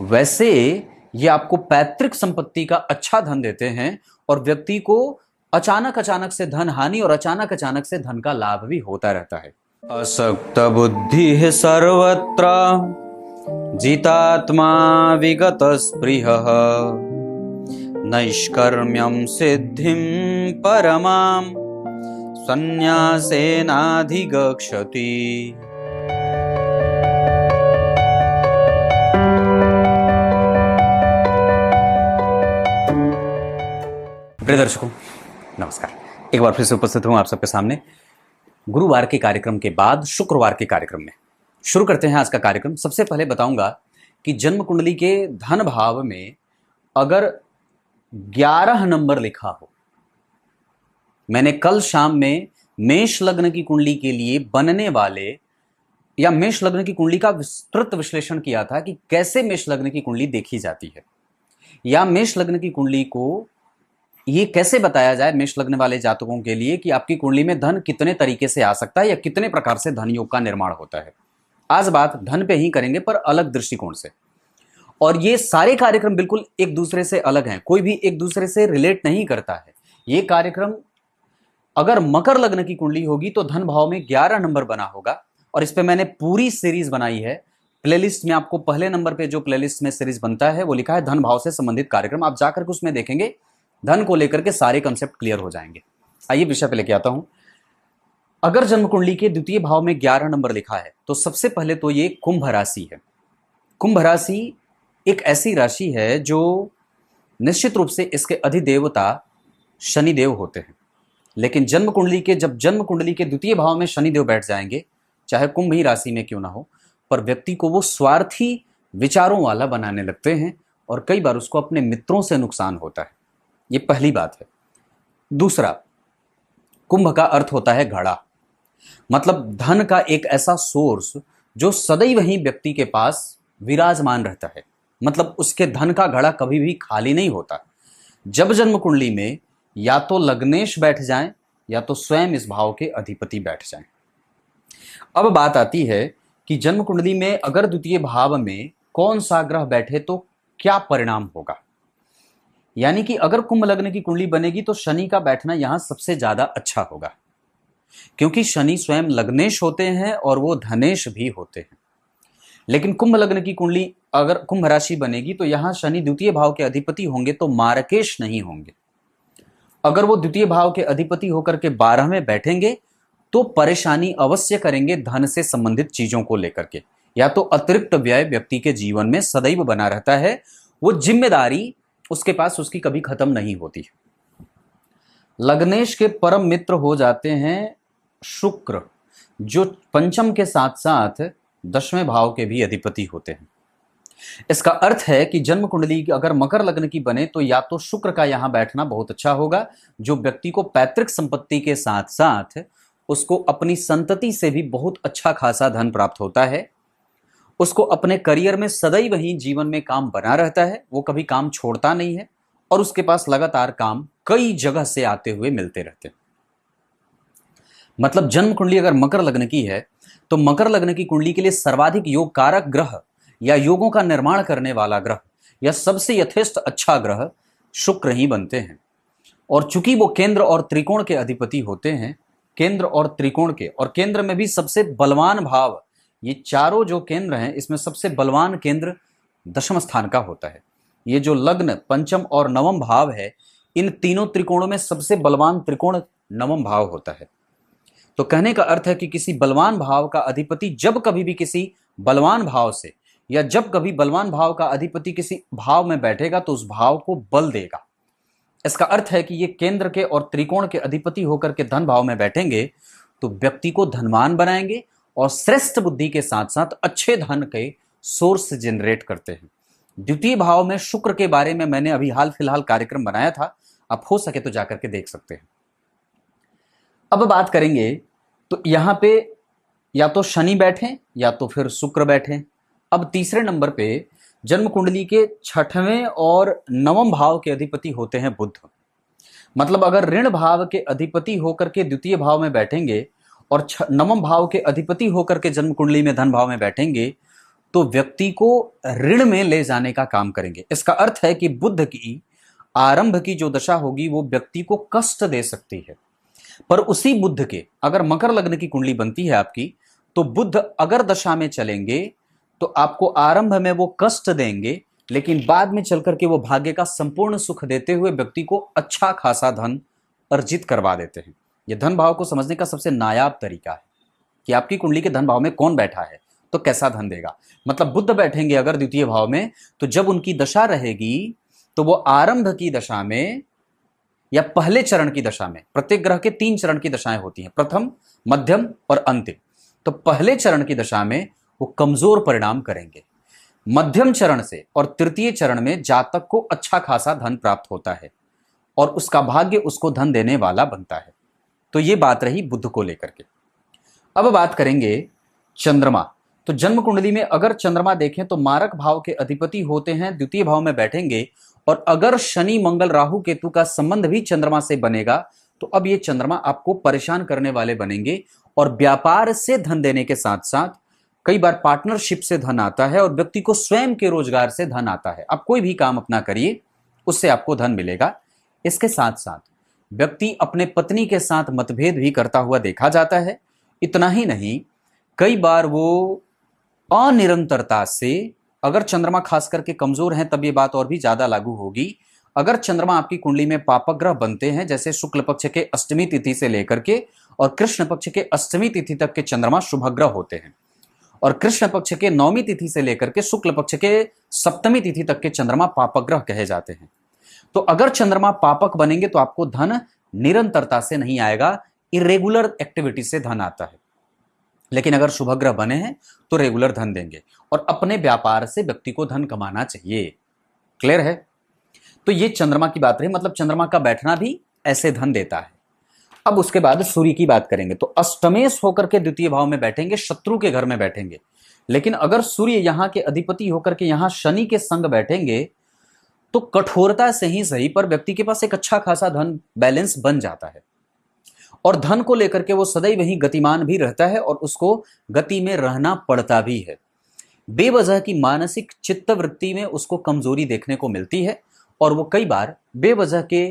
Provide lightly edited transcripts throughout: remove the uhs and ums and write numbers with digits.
वैसे ये आपको पैतृक संपत्ति का अच्छा धन देते हैं और व्यक्ति को अचानक अचानक से धन हानि और अचानक अचानक से धन का लाभ भी होता रहता है। असक्त बुद्धि सर्वत्र जितात्मा विगत स्पृह नैष्कर्म्यम सिद्धिं परमां संन्यासेनाधिगच्छति। प्रिय दर्शकों नमस्कार, एक बार फिर से उपस्थित हूं आप सबके सामने गुरुवार के कार्यक्रम के बाद शुक्रवार के कार्यक्रम में। शुरू करते हैं आज का कार्यक्रम। सबसे पहले बताऊंगा कि जन्म कुंडली के धन भाव में अगर 11 नंबर लिखा हो, मैंने कल शाम में मेष लग्न की कुंडली के लिए बनने वाले या मेष लग्न की कुंडली का विस्तृत विश्लेषण किया था कि कैसे मेष लग्न की कुंडली देखी जाती है या मेष लग्न की कुंडली को ये कैसे बताया जाए मेष लग्न वाले जातकों के लिए कि आपकी कुंडली में धन कितने तरीके से आ सकता है या कितने प्रकार से धन योग का निर्माण होता है। आज बात धन पे ही करेंगे पर अलग दृष्टिकोण से, और ये सारे कार्यक्रम बिल्कुल एक दूसरे से अलग हैं, कोई भी एक दूसरे से रिलेट नहीं करता है। ये कार्यक्रम अगर मकर लग्न की कुंडली होगी तो धन भाव में 11 नंबर बना होगा, और इस पे मैंने पूरी सीरीज बनाई है। प्लेलिस्ट में आपको पहले नंबर पे जो प्लेलिस्ट में सीरीज बनता है वो लिखा है धन भाव से संबंधित कार्यक्रम, आप जाकर के उसमें देखेंगे, धन को लेकर के सारे कंसेप्ट क्लियर हो जाएंगे। आइए विषय पे लेके आता हूं। अगर जन्म कुंडली के द्वितीय भाव में 11 नंबर लिखा है तो सबसे पहले तो ये कुंभ राशि है। कुंभ राशि एक ऐसी राशि है जो निश्चित रूप से इसके अधिदेवता शनिदेव होते हैं, लेकिन जन्म कुंडली के द्वितीय भाव में शनिदेव बैठ जाएंगे, चाहे कुंभ ही राशि में क्यों ना हो, पर व्यक्ति को वो स्वार्थी विचारों वाला बनाने लगते हैं और कई बार उसको अपने मित्रों से नुकसान होता है। ये पहली बात है। दूसरा, कुंभ का अर्थ होता है घड़ा, मतलब धन का एक ऐसा सोर्स जो सदैव ही व्यक्ति के पास विराजमान रहता है, मतलब उसके धन का घड़ा कभी भी खाली नहीं होता। जब जन्म कुंडली में या तो लग्नेश बैठ जाएं या तो स्वयं इस भाव के अधिपति बैठ जाएं। अब बात आती है कि जन्म कुंडली में अगर द्वितीय भाव में कौन सा ग्रह बैठे तो क्या परिणाम होगा। यानी कि अगर कुंभ लग्न की कुंडली बनेगी तो शनि का बैठना यहां सबसे ज्यादा अच्छा होगा, क्योंकि शनि स्वयं लग्नेश होते हैं और वो धनेश भी होते हैं। लेकिन कुंभ लग्न की कुंडली अगर कुंभ राशि बनेगी तो यहां शनि द्वितीय भाव के अधिपति होंगे तो मारकेश नहीं होंगे। अगर वो द्वितीय भाव के अधिपति होकर के 12 में बैठेंगे तो परेशानी अवश्य करेंगे धन से संबंधित चीजों को लेकर के, या तो अतिरिक्त व्यय व्यक्ति के जीवन में सदैव बना रहता है, वो जिम्मेदारी उसके पास उसकी कभी खत्म नहीं होती। लग्नेश के परम मित्र हो जाते हैं शुक्र, जो पंचम के साथ साथ 10वें भाव के भी अधिपति होते हैं। इसका अर्थ है कि जन्म कुंडली अगर मकर लग्न की बने तो या तो शुक्र का यहां बैठना बहुत अच्छा होगा, जो व्यक्ति को पैतृक संपत्ति के साथ साथ उसको अपनी संतति से भी बहुत अच्छा खासा धन प्राप्त होता है। उसको अपने करियर में सदैव ही जीवन में काम बना रहता है, वो कभी काम छोड़ता नहीं है और उसके पास लगातार काम कई जगह से आते हुए मिलते रहते हैं। मतलब जन्म कुंडली अगर मकर लग्न की है तो मकर लग्न की कुंडली के लिए सर्वाधिक योग कारक ग्रह या योगों का निर्माण करने वाला ग्रह या सबसे यथेष्ट अच्छा ग्रह शुक्र ही बनते हैं। और चूंकि वो केंद्र और त्रिकोण के अधिपति होते हैं, केंद्र और त्रिकोण के, और केंद्र में भी सबसे बलवान भाव, ये चारों जो केंद्र हैं इसमें सबसे बलवान केंद्र 10वें स्थान का होता है। ये जो लग्न, पंचम और नवम भाव है, इन तीनों त्रिकोणों में सबसे बलवान त्रिकोण नवम भाव होता है। तो कहने का अर्थ है कि किसी बलवान भाव का अधिपति जब कभी भी किसी बलवान भाव से या जब कभी बलवान भाव का अधिपति किसी भाव में बैठेगा तो उस भाव को बल देगा। इसका अर्थ है कि ये केंद्र के और त्रिकोण के अधिपति होकर के धन भाव में बैठेंगे तो व्यक्ति को धनवान बनाएंगे और श्रेष्ठ बुद्धि के साथ साथ अच्छे धन के सोर्स जनरेट करते हैं। द्वितीय भाव में शुक्र के बारे में मैंने अभी हाल फिलहाल कार्यक्रम बनाया था, आप हो सके तो जाकर के देख सकते हैं। अब बात करेंगे तो यहां पे या तो शनि बैठे या तो फिर शुक्र बैठे। अब तीसरे नंबर पे जन्म कुंडली के 6वें और 9वें भाव के अधिपति होते हैं बुध। मतलब अगर ऋण भाव के अधिपति होकर के द्वितीय भाव में बैठेंगे और 9वें भाव के अधिपति होकर के जन्म कुंडली में धन भाव में बैठेंगे तो व्यक्ति को ऋण में ले जाने का काम करेंगे। इसका अर्थ है कि बुध की आरंभ की जो दशा होगी वो व्यक्ति को कष्ट दे सकती है, पर उसी बुध के अगर मकर लग्न की कुंडली बनती है आपकी, तो बुध अगर दशा में चलेंगे तो आपको आरंभ में वो कष्ट देंगे, लेकिन बाद में चलकर के वो भाग्य का संपूर्ण सुख देते हुए व्यक्ति को अच्छा खासा धन अर्जित करवा देते हैं। यह धन भाव को समझने का सबसे नायाब तरीका है कि आपकी कुंडली के धन भाव में कौन बैठा है तो कैसा धन देगा। मतलब बुध बैठेंगे अगर द्वितीय भाव में, तो जब उनकी दशा रहेगी तो वो आरंभ की दशा में या पहले चरण की दशा में, प्रत्येक ग्रह के 3 चरण की दशाएं होती हैं, प्रथम, मध्यम और अंतिम। तो पहले चरण की दशा में वो कमजोर परिणाम करेंगे, मध्यम चरण से और तृतीय चरण में जातक को अच्छा खासा धन प्राप्त होता है और उसका भाग्य उसको धन देने वाला बनता है। तो ये बात रही बुध को लेकर के। अब बात करेंगे चंद्रमा। तो जन्म कुंडली में अगर चंद्रमा देखें तो मारक भाव के अधिपति होते हैं, द्वितीय भाव में बैठेंगे, और अगर शनि मंगल राहु केतु का संबंध भी चंद्रमा से बनेगा तो अब ये चंद्रमा आपको परेशान करने वाले बनेंगे और व्यापार से धन देने के साथ साथ कई बार पार्टनरशिप से धन आता है और व्यक्ति को स्वयं के रोजगार से धन आता है। आप कोई भी काम अपना करिए उससे आपको धन मिलेगा। इसके साथ साथ व्यक्ति अपने पत्नी के साथ मतभेद भी करता हुआ देखा जाता है। इतना ही नहीं, कई बार वो अनिरंतरता से, अगर चंद्रमा खास करके कमजोर हैं तब ये बात और भी ज्यादा लागू होगी। अगर चंद्रमा आपकी कुंडली में पापक ग्रह बनते हैं, जैसे शुक्ल पक्ष के अष्टमी तिथि से लेकर के और कृष्ण पक्ष के अष्टमी तिथि तक के चंद्रमा शुभ ग्रह होते हैं, और कृष्ण पक्ष के नौमी तिथि से लेकर के शुक्ल पक्ष के सप्तमी तिथि तक के चंद्रमा पापक ग्रह कहे जाते हैं। तो अगर चंद्रमा पापक बनेंगे तो आपको धन निरंतरता से नहीं आएगा, इरेगुलर एक्टिविटी से धन आता है। लेकिन अगर शुभ ग्रह बने हैं तो रेगुलर धन देंगे और अपने व्यापार से व्यक्ति को धन कमाना चाहिए। क्लियर है? तो ये चंद्रमा की बात रही, मतलब चंद्रमा का बैठना भी ऐसे धन देता है। अब उसके बाद सूर्य की बात करेंगे तो अष्टमेश होकर के द्वितीय भाव में बैठेंगे, शत्रु के घर में बैठेंगे। लेकिन अगर सूर्य यहां के अधिपति होकर के यहां शनि के संग बैठेंगे तो कठोरता से ही सही पर व्यक्ति के पास एक अच्छा खासा धन बैलेंस बन जाता है और धन को लेकर के वो सदैव ही गतिमान भी रहता है और उसको गति में रहना पड़ता भी है। बेवजह की मानसिक चित्तवृत्ति में उसको कमजोरी देखने को मिलती है और वो कई बार बेवजह के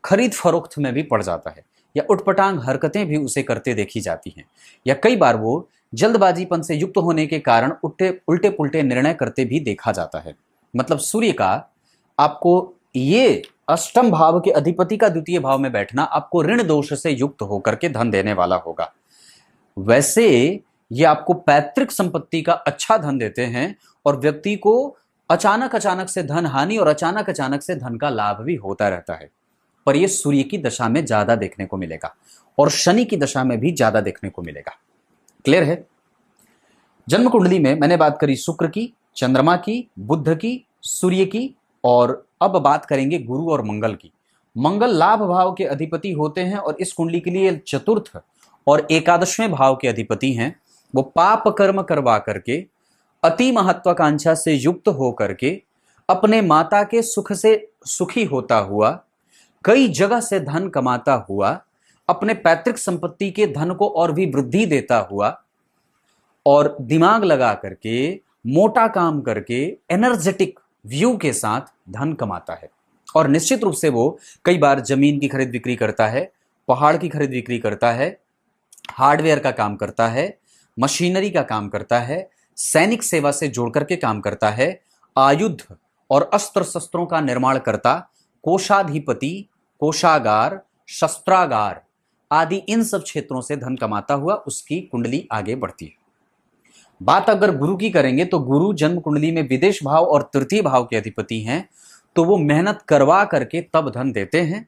खरीद फरोख्त में भी पड़ जाता है या उटपटांग हरकतें भी उसे करते देखी जाती हैं, या कई बार वो जल्दबाजीपन से युक्त होने के कारण उल्टे पुल्टे निर्णय करते भी देखा जाता है। मतलब सूर्य का आपको ये अष्टम भाव के अधिपति का द्वितीय भाव में बैठना आपको ऋण दोष से युक्त होकर के धन देने वाला होगा। वैसे ये आपको पैतृक संपत्ति का अच्छा धन देते हैं और व्यक्ति को अचानक से धन हानि और अचानक से धन का लाभ भी होता रहता है, पर यह सूर्य की दशा में ज्यादा देखने को मिलेगा और शनि की दशा में भी ज्यादा देखने को मिलेगा। क्लियर है? जन्म कुंडली में मैंने बात करी शुक्र की, चंद्रमा की, बुध की, सूर्य की, और अब बात करेंगे गुरु और मंगल की। मंगल लाभ भाव के अधिपति होते हैं और इस कुंडली के लिए चतुर्थ और एकादशवें भाव के अधिपति हैं। वो पाप कर्म करवा करके अति महत्वाकांक्षा से युक्त हो करके अपने माता के सुख से सुखी होता हुआ, कई जगह से धन कमाता हुआ, अपने पैतृक संपत्ति के धन को और भी वृद्धि देता हुआ और दिमाग लगा करके मोटा काम करके एनर्जेटिक व्यू के साथ धन कमाता है। और निश्चित रूप से वो कई बार जमीन की खरीद बिक्री करता है, पहाड़ की खरीद बिक्री करता है, हार्डवेयर का काम करता है, मशीनरी का काम करता है, सैनिक सेवा से जोड़ करके काम करता है, आयुध और अस्त्र शस्त्रों का निर्माण करता, कोषाधिपति, कोषागार, शस्त्रागार आदि इन सब क्षेत्रों से धन कमाता हुआ उसकी कुंडली आगे बढ़ती है। बात अगर गुरु की करेंगे तो गुरु जन्म कुंडली में विदेश भाव और तृतीय भाव के अधिपति हैं, तो वो मेहनत करवा करके तब धन देते हैं।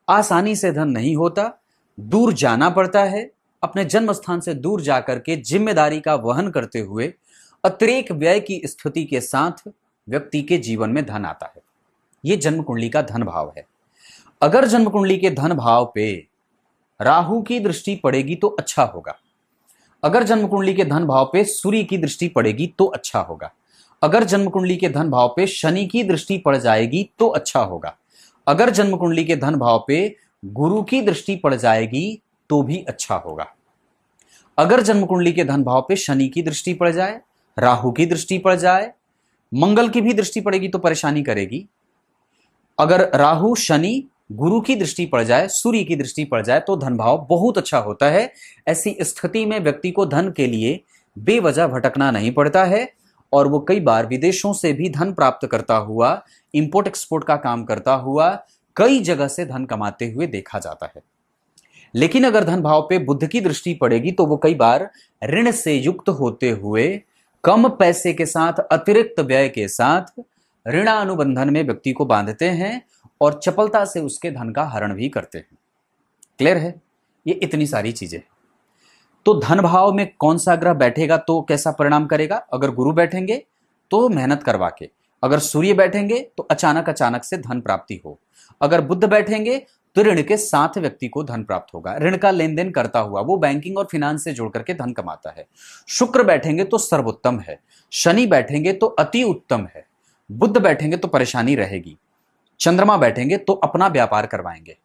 आसानी से धन नहीं होता, दूर जाना पड़ता है, अपने जन्म स्थान से दूर जाकर के जिम्मेदारी का वहन करते हुए अतिरेक व्यय की स्थिति के साथ व्यक्ति के जीवन में धन आता है। ये जन्म कुंडली का धन भाव है। अगर जन्म कुंडली के धन भाव पे राहु की दृष्टि पड़ेगी तो अच्छा होगा। अगर जन्म कुंडली के धन भाव पे सूर्य की दृष्टि पड़ेगी तो अच्छा होगा। अगर जन्म कुंडली के धन भाव पे शनि की दृष्टि पड़ जाएगी तो अच्छा होगा। अगर जन्म कुंडली के धन भाव पे गुरु की दृष्टि पड़ जाएगी तो भी अच्छा होगा। अगर जन्म कुंडली के धन भाव पे शनि की दृष्टि पड़ जाए, राहु की दृष्टि पड़ जाए, मंगल की भी दृष्टि पड़ेगी तो परेशानी करेगी। अगर राहु, शनि, गुरु की दृष्टि पड़ जाए, सूर्य की दृष्टि पड़ जाए तो धन भाव बहुत अच्छा होता है। ऐसी स्थिति में व्यक्ति को धन के लिए बेवजह भटकना नहीं पड़ता है और वो कई बार विदेशों से भी धन प्राप्त करता हुआ, इंपोर्ट एक्सपोर्ट का काम करता हुआ कई जगह से धन कमाते हुए देखा जाता है। लेकिन अगर धन भाव पे बुध की दृष्टि पड़ेगी तो वो कई बार ऋण से युक्त होते हुए कम पैसे के साथ, अतिरिक्त व्यय के साथ ऋणानुबंधन में व्यक्ति को बांधते हैं और चपलता से उसके धन का हरण भी करते हैं। क्लियर है? ये इतनी सारी चीजें। तो धन भाव में कौन सा ग्रह बैठेगा तो कैसा परिणाम करेगा? अगर गुरु बैठेंगे तो मेहनत करवा के, अगर सूर्य बैठेंगे तो अचानक से धन प्राप्ति हो, अगर बुध बैठेंगे तो ऋण के साथ व्यक्ति को धन प्राप्त होगा, ऋण का लेन देन करता हुआ वो बैंकिंग और फिनांस से जोड़ करके धन कमाता है। शुक्र बैठेंगे तो सर्वोत्तम है, शनि बैठेंगे तो अति उत्तम है, बुध बैठेंगे तो परेशानी रहेगी, चंद्रमा बैठेंगे तो अपना व्यापार करवाएंगे,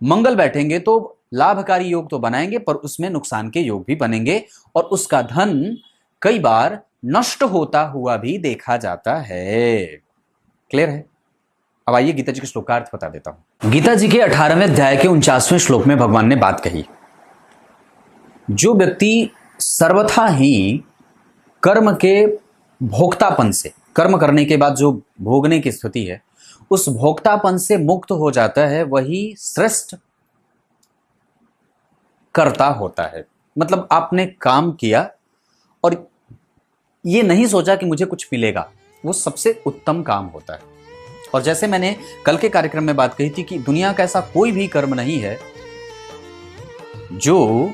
मंगल बैठेंगे तो लाभकारी योग तो बनाएंगे पर उसमें नुकसान के योग भी बनेंगे और उसका धन कई बार नष्ट होता हुआ भी देखा जाता है। क्लियर है? अब आइए गीता जी के श्लोक का अर्थ बता देता हूं। गीता जी के 18वें अध्याय के 49वें श्लोक में भगवान ने बात कही, जो व्यक्ति सर्वथा ही कर्म के भोक्तापन से, कर्म करने के बाद जो भोगने की स्थिति है उस भोक्तापन से मुक्त हो जाता है, वही श्रेष्ठ कर्ता होता है। मतलब आपने काम किया और ये नहीं सोचा कि मुझे कुछ मिलेगा, वो सबसे उत्तम काम होता है। और जैसे मैंने कल के कार्यक्रम में बात कही थी कि दुनिया का ऐसा कोई भी कर्म नहीं है जो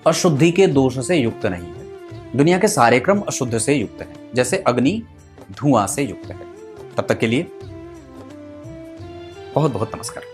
अशुद्धि के दोष से युक्त नहीं है। दुनिया के सारे कर्म अशुद्ध से युक्त हैं, जैसे अग्नि धुआं से युक्त है। तब तक के लिए बहुत बहुत नमस्कार।